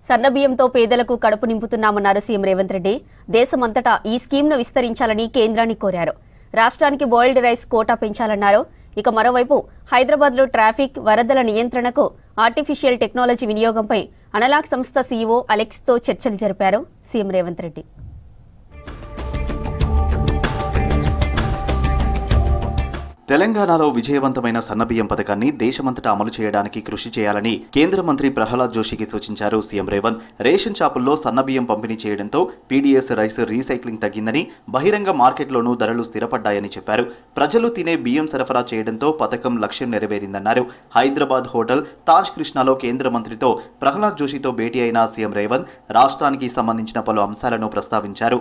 సన్నబియ్యంతో పేదలకు కడుపు నింపుతున్నామన్నారు సీఎం రేవంత్ రెడ్డి. దేశమంతటా ఈ స్కీమ్ను విస్తరించాలని కేంద్రాన్ని కోరారు. రాష్ట్రానికి బాయిల్డ్ రైస్ కోటా పెంచాలన్నారు. ఇక మరోవైపు హైదరాబాద్లో ట్రాఫిక్, వరదల నియంత్రణకు ఆర్టిఫిషియల్ టెక్నాలజీ వినియోగంపై అనలాగ్ సంస్థ సీఈఓ అలెక్స్తో చర్చలు జరిపారు సీఎం రేవంత్ రెడ్డి. తెలంగాణలో విజయవంతమైన సన్నబియ్యం పథకాన్ని దేశమంతటా అమలు చేయడానికి కృషి చేయాలని కేంద్ర మంత్రి ప్రహ్లాద్ జోషికి సూచించారు సీఎం రేవంత్. రేషన్ షాపుల్లో సన్నబియ్యం పంపిణీ చేయడంతో పీడీఎస్ రైస్ రీసైక్లింగ్ తగ్గిందని, బహిరంగ మార్కెట్లోనూ ధరలు స్థిరపడ్డాయని చెప్పారు. ప్రజలు తినే బియ్యం సరఫరా చేయడంతో పథకం లక్ష్యం నెరవేరిందన్నారు. హైదరాబాద్ హోటల్ తాజ్ కృష్ణాలో కేంద్ర మంత్రితో ప్రహ్లాద్ జోషితో భేటీ అయిన సీఎం రేవంత్ రాష్ట్రానికి సంబంధించిన పలు అంశాలను ప్రస్తావించారు.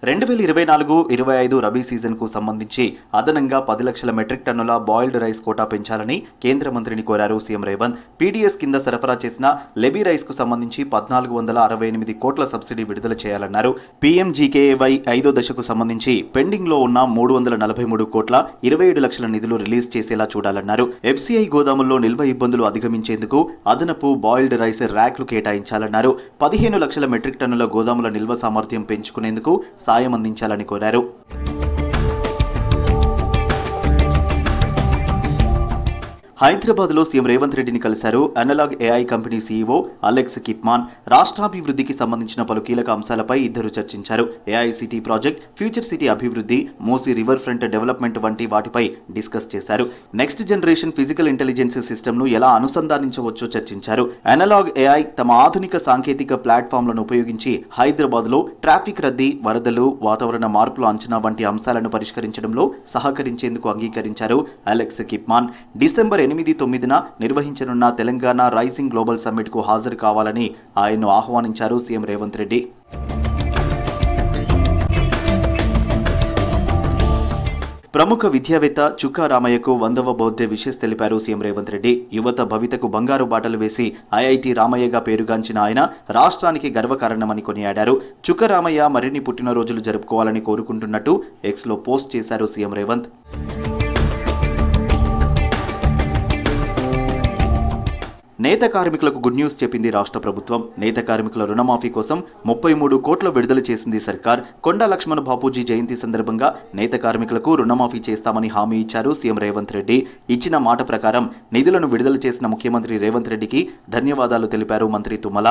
2024-25 రబీ సీజన్కు సంబంధించి అదనంగా 10 లక్షల మెట్రిక్ టన్నుల బాయిల్డ్ రైస్ కోటా పెంచాలని కేంద్ర మంత్రిని కోరారు సీఎం రేవంత్. పీడీఎస్ కింద సరఫరా చేసిన లెబీ రైస్కు సంబంధించి 1468 కోట్ల సబ్సిడీ విడుదల చేయాలన్నారు. పీఎంజీకేవై 5వ దశకు సంబంధించి పెండింగ్లో ఉన్న 343 కోట్ల 27 లక్షల నిధులు రిలీజ్ చేసేలా చూడాలన్నారు. ఎఫ్సీఐ గోదాముల్లో నిల్వ ఇబ్బందులు అధిగమించేందుకు అదనపు బాయిల్డ్ రైస్ ర్యాక్లు కేటాయించాలన్నారు. 15 లక్షల మెట్రిక్ టన్నుల గోదాముల నిల్వ సామర్థ్యం పెంచుకునేందుకు సాయం అందించాలని కోరారు. హైదరాబాద్లో సీఎం రేవంత్ రెడ్డిని కలిశారు analog AI company CEO Alex Kipman. రాష్ట్రాభివృద్ధికి సంబంధించిన పలు కీలక అంశాలపై ఇద్దరు చర్చించారు. AI city project, future city అభివృద్ధి, మూసీ రివర్ ఫ్రంట్ డెవలప్మెంట్ వంటి వాటిపై డిస్కస్ చేశారు. నెక్స్ట్ జనరేషన్ ఫిజికల్ ఇంటెలిజెన్స్ సిస్టమ్ను ఎలా అనుసంధానించవచ్చో చర్చించారు. అనలాగ్ ఏఐ తమ ఆధునిక సాంకేతిక ప్లాట్ఫామ్లను ఉపయోగించి హైదరాబాద్లో ట్రాఫిక్ రద్దీ, వరదలు, వాతావరణ మార్పుల అంచనా వంటి అంశాలను పరిష్కరించడంలో సహకరించేందుకు అంగీకరించారు అలెక్స్ కిప్మాన్. డిసెంబర్ 8-9న నిర్వహించనున్న తెలంగాణ రైజింగ్ గ్లోబల్ సమ్మిట్కు హాజరు కావాలని ఆయన్ను ఆహ్వానించారు సీఎం రేవంత్ రెడ్డి. ప్రముఖ విద్యావేత్త చుక్కా రామయ్యకు 100వ బర్త్డే విషెస్ తెలిపారు సీఎం రేవంత్ రెడ్డి. యువత భవితకు బంగారు బాటలు వేసి ఐఐటి రామయ్యగా పేరుగాంచిన ఆయన రాష్ట్రానికి గర్వకారణమని కొనియాడారు. చుక్కా రామయ్య మరిన్ని పుట్టినరోజులు జరుపుకోవాలని కోరుకుంటున్నట్టు ఎక్స్లో పోస్ట్ చేశారు సీఎం రేవంత్. నేత కార్మికులకు గుడ్ న్యూస్ చెప్పింది రాష్ట్ర ప్రభుత్వం. నేత కార్మికుల రుణమాఫీ కోసం 33 కోట్ల విడుదల చేసింది సర్కార్. కొండా లక్ష్మణ్ బాపూజీ జయంతి సందర్భంగా నేత కార్మికులకు రుణమాఫీ చేస్తామని హామీ ఇచ్చారు సీఎం రేవంత్ రెడ్డి. ఇచ్చిన మాట ప్రకారం నిధులను విడుదల చేసిన ముఖ్యమంత్రి రేవంత్ రెడ్డికి ధన్యవాదాలు తెలిపారు మంత్రి తుమ్మల.